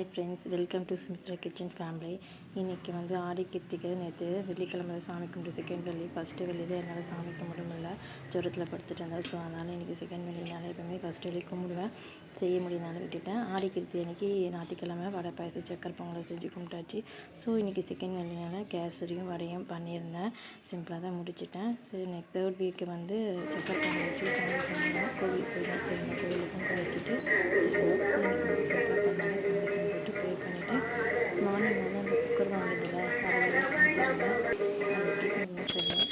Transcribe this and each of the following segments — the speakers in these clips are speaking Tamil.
Hi friends, welcome to Sumitra kitchen family. இன்றைக்கி வந்து ஆடி கிருத்திகை. நேற்று வெள்ளிக்கிழமை சாமி கும்பிட்டு செகண்ட் வெள்ளி. ஃபஸ்ட்டு வெள்ளி தான் என்னால் சாமி கும்பிட முடியல, ஜுரத்தில் படுத்துட்டு இருந்தேன். ஸோ அதனால் இன்றைக்கி செகண்ட் வெள்ளினால எப்போவுமே ஃபஸ்ட் வெள்ளி கும்பிடுவேன், செய்ய முடியனால விட்டுட்டேன். ஆடி கிருத்திகை அன்றைக்கி ஞாயிற்றுக்கிழமை வடை பாயசம் சக்கரை பொங்கலை செஞ்சு கும்பிட்டாச்சு. ஸோ இன்றைக்கி செகண்ட் வெள்ளினால கேசரியும் வடையும் பண்ணியிருந்தேன். சிம்பிளாக தான் முடிச்சிட்டேன். சரி, நெக்ஸ்ட் தேர்ட் வீக்கு வந்து சக்கரை பொங்கல் வச்சு சாமி கும்பிடுவேன். கோவிலுக்கு போய் தான் செய்யணும். கோவிலுக்கும் வச்சுட்டு செய்வோம். ஸோ இன்றைக்கி சிம்பிளாக பண்ணாங்க. சாமி கும்பிட்டு ப்ரே பண்ணிவிட்டு மார்னிங் வந்து அந்த குக்கர் வாங்கியதில்ல அதை செஞ்சுருந்தேன். அது எப்படி செஞ்சேன்னு சொல்லுவேன்.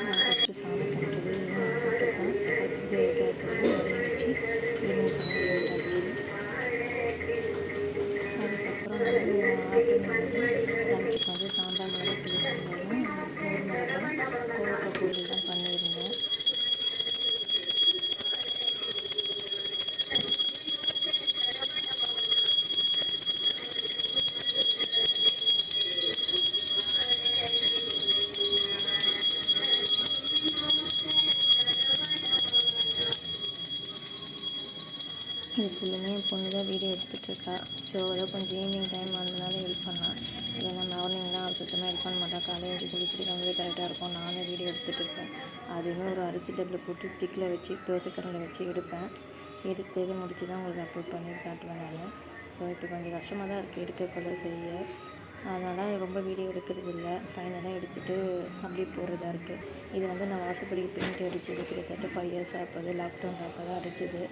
நான் ஃபஸ்ட்டு சாமி கும்பிட்டது ஈவினிங் கும்பிட்டுருக்கேன். சக்கரை கேசரியும் வடையும் வச்சு ஈவினிங் சாமி கும்பிட்டாச்சு. அதுக்கப்புறம் வந்து ஆஃப்டர்நூன் வந்து லஞ்சுக்கு வந்து சாம்பார் மிளகாய் கிளி சாம்பாரும் மோர் மிளகாய் கோவக்காய் பொரியல் தான் பண்ணியிருந்தேன். இது ஃபுல்லுமே என் பொண்ணு தான் வீடியோ எடுத்துகிட்ருக்கா. ஸோ ஏதோ கொஞ்சம் ஈவினிங் டைம் வந்தனால ஹெல்ப் பண்ணான். இல்லைன்னா மார்னிங்லாம் அவள் சுத்தமாக ஹெல்ப் பண்ண மாட்டாள். காலையில் குளிச்சுட்டு வந்து கரெக்டாக இருக்கும். நானே வீடியோ எடுத்துகிட்டு இருப்பேன். அதுவுமே ஒரு அரிசி டப்பில் போட்டு ஸ்டிக்கில் வச்சு தோசைக்கரண்டில் வச்சு எடுப்பேன். எடுத்து முடிச்சு தான் உங்களுக்கு அப்லோட் பண்ணி காட்டுவேன் நான். ஸோ இப்போ கொஞ்சம் கஷ்டமாக தான் இருக்குது எடுக்கக்குள்ள செய்ய. அதனால் ரொம்ப வீடியோ எடுக்கிறது இல்லை. ஃபைனலாக எடுத்துகிட்டு அப்படியே போடுறதா இருக்குது. இது வந்து நான் வாசப்படி பெயிண்ட் அடித்தது கிட்டத்தட்ட 5 இயர்ஸ் ஆகுது. லாக்டவுன் அப்போ தான் அடித்தது.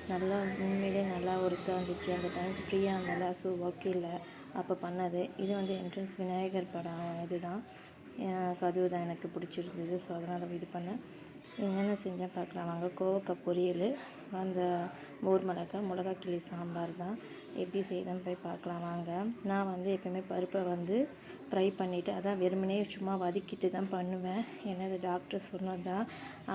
நல்லா உண்மையிலே நல்லா ஒர்க்காக இருந்துச்சு. அந்த டைமுக்கு ஃப்ரீயாக இருந்தால. ஸோ ஒர்க் இல்லை அப்போ பண்ணது. இது வந்து என்ட்ரன்ஸ் விநாயகர் படம் இதுதான். கதவு தான் எனக்கு பிடிச்சிருந்தது. ஸோ அதனால் இது பண்ணேன். என்னென்ன செஞ்சேன் பார்க்கலாம் வாங்க. கோவக்காய் பொரியல், அந்த மோர் மிளகாய் கிளி சாம்பார் தான். எப்படி செய்யணும்னு போய் பார்க்கலாம் வாங்க. நான் வந்து எப்போயுமே பருப்பை வந்து ஃப்ரை பண்ணிவிட்டு அதான் வெறுமனே சும்மா வதக்கிட்டு தான் பண்ணுவேன். ஏன்னா இது டாக்டர் சொன்னது தான்.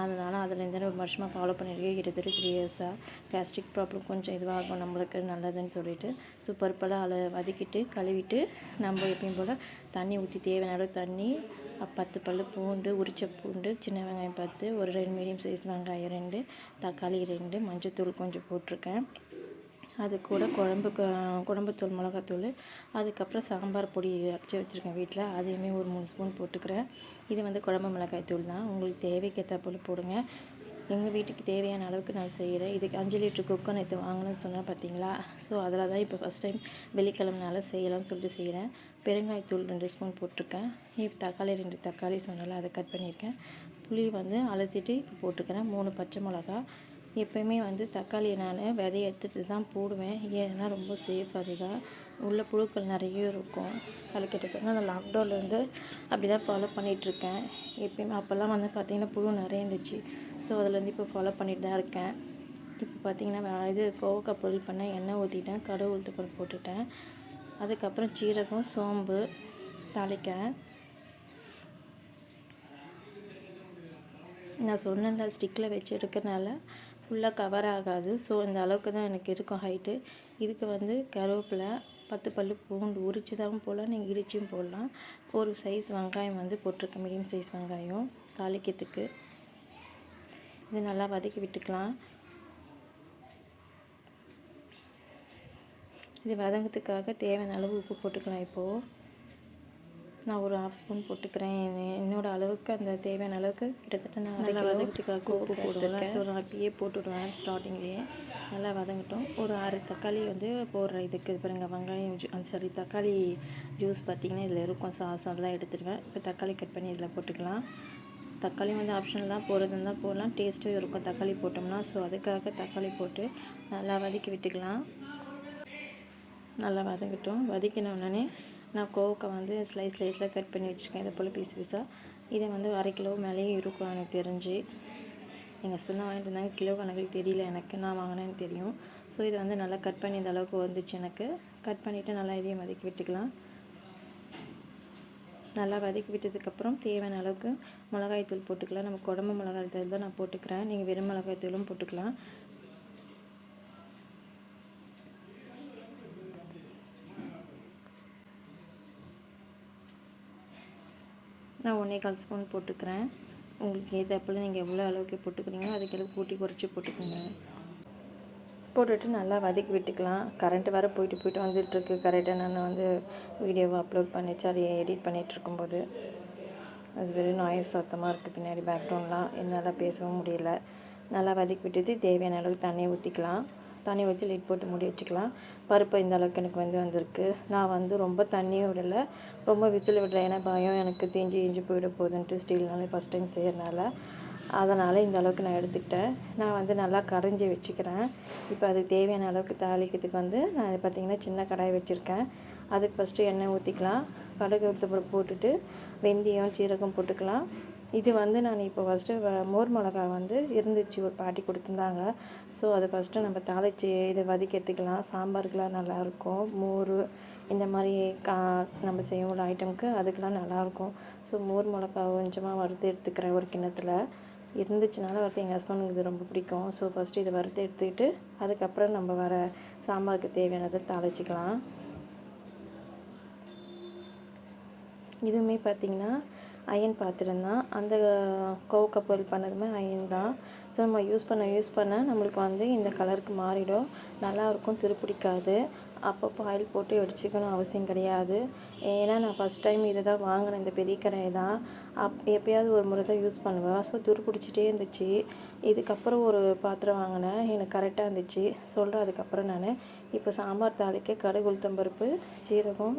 அதனால் அதுலேருந்து ஒரு வருஷமாக ஃபாலோ பண்ணியிருக்கேன். கிட்டத்தட்ட 3 இயர்ஸாக. கேஸ்ட்ரிக் ப்ராப்ளம் கொஞ்சம் இதுவாகும் நம்மளுக்கு, நல்லதுன்னு சொல்லிட்டு. ஸோ பருப்பெல்லாம் வதக்கிட்டு கழுவிட்டு நம்ம எப்பயும் போல் தண்ணி ஊற்றி தேவையான அளவு தண்ணி, 10 பல் பூண்டு, உரிச்ச பூண்டு, சின்ன வெங்காயம் 10, ஒரு 2 மீடியம் சைஸ் வெங்காயம் 2, தக்காளி 2, மஞ்சத்தூள் கொஞ்சம் போட்டிருக்கேன். அது கூட குழம்புத்தூள் மிளகாத்தூள், அதுக்கப்புறம் சாம்பார் பொடி அரைச்சி வச்சுருக்கேன் வீட்டில், அதையுமே ஒரு 3 ஸ்பூன் போட்டுக்கிறேன். இது வந்து குழம்பு மிளகாய் தூள் தான். உங்களுக்கு தேவைக்கேற்ற போல் போடுங்க. எங்கள் வீட்டுக்கு தேவையான அளவுக்கு நான் செய்கிறேன். இதுக்கு 5 லிட்டர் குக்கர் நேற்று வாங்கணும்னு சொன்னேன் பார்த்தீங்களா. ஸோ அதில் தான் இப்போ ஃபஸ்ட் டைம் வெள்ளிக்கிழமைனால செய்யலாம்னு சொல்லிட்டு செய்கிறேன். பெருங்காயத்தூள் 2 ஸ்பூன் போட்டிருக்கேன். இப்போ தக்காளி 2 தக்காளி சொன்னால அதை கட் பண்ணியிருக்கேன். புளி வந்து அலசிட்டு போட்டுக்கிறேன். 3 பச்சை மிளகா. எப்போயுமே வந்து தக்காளியை நான் விதைய எடுத்துகிட்டு தான் போடுவேன். ஏன்னா ரொம்ப சேஃப். அதுதான் உள்ள புழுக்கள் நிறைய இருக்கும். அதில் கிட்டத்தட்ட நான் லாக்டவுன்லேருந்து அப்படி தான் ஃபாலோ பண்ணிகிட்ருக்கேன். எப்பயுமே அப்போல்லாம் வந்து பார்த்திங்கன்னா புழு நிறைய இருந்துச்சு. ஸோ அதுலேருந்து இப்போ ஃபாலோ பண்ணிட்டு தான் இருக்கேன். இப்போ பார்த்திங்கன்னா இது கோவக்காய் பொரியல் பண்ண எண்ணெய் ஊற்றிட்டேன். கடுகு உளுத்தம் பருப்பு போட்டுட்டேன். அதுக்கப்புறம் சீரகம் சோம்பு தாளிக்கிறேன். நான் சொன்னேன்ல ஸ்டிக்கில் வச்சு எடுக்கிறனால ஃபுல்லாக கவர் ஆகாது. ஸோ இந்த அளவுக்கு தான் எனக்கு இருக்கும் ஹைட்டு. இதுக்கு வந்து கருவேப்பிலை, 10 பல் பூண்டு உரிச்சதாகவும் போடலாம், நீங்கள் இடிச்சியும் போடலாம். ஒரு சைஸ் வெங்காயம் வந்து போட்டிருக்கேன், மீடியம் சைஸ் வெங்காயம் தாளிக்கிறதுக்கு. இது நல்லா வதக்கி விட்டுக்கலாம். இது வதங்கிறதுக்காக தேவையான அளவு உப்பு போட்டுக்கலாம். இப்போது நான் ஒரு 1/2 ஸ்பூன் போட்டுக்கிறேன். என்னோடய அளவுக்கு அந்த தேவையான அளவுக்கு கிட்டத்தட்ட நான் நல்லா வதங்கிறதுக்காக உப்பு போடுவேன். ஸோ நான் அப்பயே போட்டுவிடுவேன் ஸ்டார்டிங்லேயே. நல்லா வதங்கட்டும். ஒரு 6 தக்காளி வந்து போடுறேன் இதுக்கு. பாருங்க, வெங்காயம் தக்காளி ஜூஸ் பார்த்திங்கன்னா இதில் இருக்கும். சாஸ் அதெல்லாம் எடுத்துடுவேன். இப்போ தக்காளி கட் பண்ணி இதில் போட்டுக்கலாம். தக்காளி வந்து ஆப்ஷனல் தான், போடுறதுன்னு தான் போடலாம். டேஸ்ட்டும் இருக்கும் தக்காளி போட்டோம்னா. ஸோ அதுக்காக தக்காளி போட்டு நல்லா வதக்கி விட்டுக்கலாம். நல்லா வதங்கட்டும். வதக்கின உடனே நான் கோவக்காய் வந்து ஸ்லைஸில் கட் பண்ணி வச்சுருக்கேன். இதை போல் பீஸாக. இதை வந்து 1/2 கிலோ மேலேயே இருக்கும் எனக்கு தெரிஞ்சு. எங்கள் ஹஸ்பண்ட் தான் வாங்கிட்டு வந்தாங்க. கிலோ கணக்கில் தெரியல எனக்கு, நான் வாங்கினேன்னு தெரியும். ஸோ இதை வந்து நல்லா கட் பண்ணி இந்த அளவுக்கு வந்துச்சு எனக்கு. கட் பண்ணிவிட்டு நல்லா இதையும் வதக்கி விட்டுக்கலாம். நல்லா வதக்கி விட்டதுக்கப்புறம் தேவையான அளவுக்கு மிளகாய் தூள் போட்டுக்கலாம். நம்ம குழம்பு மிளகாய் தூள் தான் நான் போட்டுக்கிறேன். நீங்கள் வெறும் மிளகாய் தூளும் போட்டுக்கலாம். நான் 1/4 ஸ்பூன் போட்டுக்கிறேன். உங்களுக்கு ஏற்றாப்புல நீங்கள் எவ்வளோ அளவுக்கு போட்டுக்கிறீங்களோ அதுக்கு அளவுக்கு கூட்டி குறைச்சி போட்டுக்கோங்க. போட்டுட்டு நல்லா வதக்கி விட்டுக்கலாம். கரண்ட்டு வேறு போயிட்டு வந்துட்டுருக்கு. கரெக்டாக நான் வந்து வீடியோவை அப்லோட் பண்ணி எடிட் பண்ணிகிட்ருக்கும்போது அது வெறும் நாய்ஸ் சத்தமாக இருக்குது பின்னாடி பேக்ரவுண்ட்லாம். என்னால் பேசவும் முடியல. நல்லா வதக்கி விட்டுட்டு தேவையான அளவுக்கு தண்ணியை ஊற்றிக்கலாம். தண்ணி ஊற்றி லிட் போட்டு மூடி வச்சுக்கலாம். பருப்பு இந்த அளவுக்கு எனக்கு வந்திருக்கு. நான் வந்து ரொம்ப தண்ணியும் விடலை, ரொம்ப விசில் விடலை. ஏன்னா பயம் எனக்கு இஞ்சி போயிட போகுதுன்ட்டு ஸ்டீல்னால ஃபஸ்ட் டைம் செய்கிறனால. அதனால் இந்த அளவுக்கு நான் எடுத்துக்கிட்டேன். நான் வந்து நல்லா கரைஞ்சி வச்சுக்கிறேன். இப்போ அதுக்கு தேவையான அளவுக்கு தாளிக்கிறதுக்கு வந்து நான் பார்த்திங்கன்னா சின்ன கடாய் வச்சுருக்கேன். அதுக்கு ஃபஸ்ட்டு எண்ணெய் ஊற்றிக்கலாம். கடுகு உளுத்தம்பருப்பு போட்டுட்டு வெந்தயம் சீரகம் போட்டுக்கலாம். இது வந்து நான் இப்போ ஃபஸ்ட்டு மோர் மிளகா வந்து இருந்துச்சு, ஒரு பாட்டி கொடுத்துருந்தாங்க. ஸோ அதை ஃபஸ்ட்டு நம்ம தாளித்து இதை வதக்கி எடுத்துக்கலாம். சாம்பாருக்கெலாம் நல்லாயிருக்கும். மோர் இந்த மாதிரி நம்ம செய்யும் ஒரு ஐட்டமுக்கு அதுக்கெலாம் நல்லாயிருக்கும். ஸோ மோர் மிளகா கொஞ்சமாக வறுத்து எடுத்துக்கிறேன் ஒரு கிண்ணத்தில். இருந்துச்சுனால வந்து எங்கள் ஹஸ்பண்டுக்கு இது ரொம்ப பிடிக்கும். ஸோ ஃபஸ்ட்டு இதை வறுத்து எடுத்துக்கிட்டு அதுக்கப்புறம் நம்ம வர சாம்பாருக்கு தேவையானதை தாளிச்சிக்கலாம். இதுவுமே பார்த்திங்கன்னா அயன் பாத்திரம் தான். அந்த கோவக்காய் பொருள் பண்ணதுமே அயன் தான். ஸோ நம்ம யூஸ் பண்ண நம்மளுக்கு வந்து இந்த கலருக்கு மாறிடும். நல்லாயிருக்கும், துருப்பிடிக்காது. அப்பப்போ ஆயில் போட்டு வடிச்சிக்கணும் அவசியம் கிடையாது. ஏன்னா நான் ஃபஸ்ட் டைம் இதை தான் வாங்கினேன், இந்த பெரிய கடாயை தான். எப்போயாவது ஒரு முறை தான் யூஸ் பண்ணுவேன். ஸோ துருப்பிடிச்சிட்டே இருந்துச்சு. இதுக்கப்புறம் ஒரு பாத்திரம் வாங்கினேன், எனக்கு கரெக்டாக இருந்துச்சு. சொல்கிறேன் அதுக்கப்புறம் நான். இப்போ சாம்பார் தாளிக்க கடுகு உளுத்தம்பருப்பு சீரகம்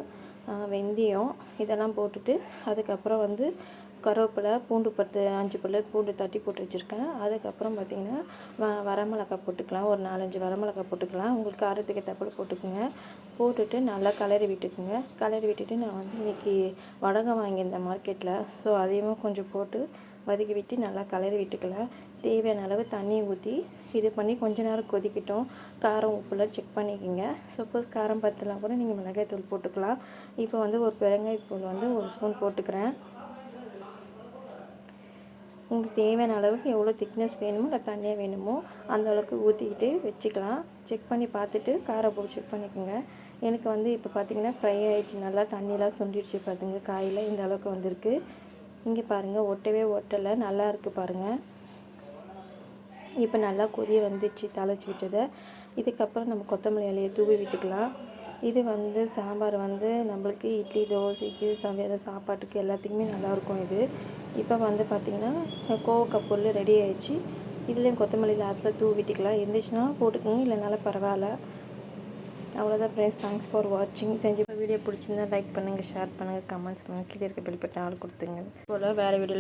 வெந்தயம் இதெல்லாம் போட்டுட்டு அதுக்கப்புறம் வந்து கருவேப்பிலை பூண்டு 5 பல் பூண்டு தட்டி போட்டு வச்சுருக்கேன். அதுக்கப்புறம் பார்த்திங்கன்னா வரமிளகா போட்டுக்கலாம். ஒரு 4-5 வரமிளகா போட்டுக்கலாம். உங்களுக்கு காரத்துக்கு ஏற்றாப்புல போட்டுக்குங்க. போட்டுட்டு நல்லா கிளறி விட்டுக்குங்க. கிளறி விட்டுட்டு நான் வந்து இன்றைக்கி வடகம் வாங்கியிருந்தேன் மார்க்கெட்டில். ஸோ அதையும் கொஞ்சம் போட்டு வதக்கி விட்டு நல்லா கிளறி விட்டுக்கலாம். தேவையான அளவு தண்ணி ஊற்றி இது பண்ணி கொஞ்ச நேரம் கொதிக்கட்டும். காரம் உப்புலாம் செக் பண்ணிக்கோங்க. சப்போஸ் காரம் பத்தலாம் கூட நீங்கள் மிளகாய் தூள் போட்டுக்கலாம். இப்போ வந்து ஒரு பெருங்காயத்தூள் வந்து 1 ஸ்பூன் போட்டுக்கிறேன். உங்களுக்கு தேவையான அளவுக்கு எவ்வளோ திக்னஸ் வேணுமோ இல்லை தண்ணியாக வேணுமோ அந்த அளவுக்கு ஊற்றிக்கிட்டு வச்சுக்கலாம். செக் பண்ணி பார்த்துட்டு காரம் போட்டு செக் பண்ணிக்கோங்க. எனக்கு வந்து இப்போ பார்த்திங்கன்னா ஃப்ரை ஆகிடுச்சு. நல்லா தண்ணியெலாம் சுண்டிடுச்சு. பார்த்துங்க காயில் இந்த அளவுக்கு வந்திருக்கு. இங்கே பாருங்கள், ஒட்டவே ஒட்டலை, நல்லா இருக்குது பாருங்கள். இப்போ நல்லா கொதிய வந்துச்சு தாளிச்சு விட்டதை. இதுக்கப்புறம் நம்ம கொத்தமல்லி இலையை தூவி விட்டுக்கலாம். இது வந்து சாம்பார் வந்து நம்மளுக்கு இட்லி தோசைக்கு வேறு சாப்பாட்டுக்கு எல்லாத்துக்குமே நல்லாயிருக்கும் இது. இப்போ வந்து பார்த்திங்கன்னா கோவக்காய் பொருள் ரெடி ஆகிடுச்சு. இதுலேயும் கொத்தமல்லி லாஸ்ட்டில் தூவி விட்டுக்கலாம். இருந்துச்சுன்னா போட்டுக்கோங்க, இல்லைனாலும் பரவாயில்ல. அவ்வளோதான் ஃப்ரெண்ட்ஸ். தேங்க்ஸ் ஃபார் வாட்சிங். செஞ்சு வீடியோ பிடிச்சிருந்தா லைக் பண்ணுங்கள், ஷேர் பண்ணுங்கள், கமெண்ட்ஸ் பண்ணுங்கள். கீழே இருக்க பெல் பட்டன் ஆல் கொடுத்துங்க. போல் வேறு வீடியோ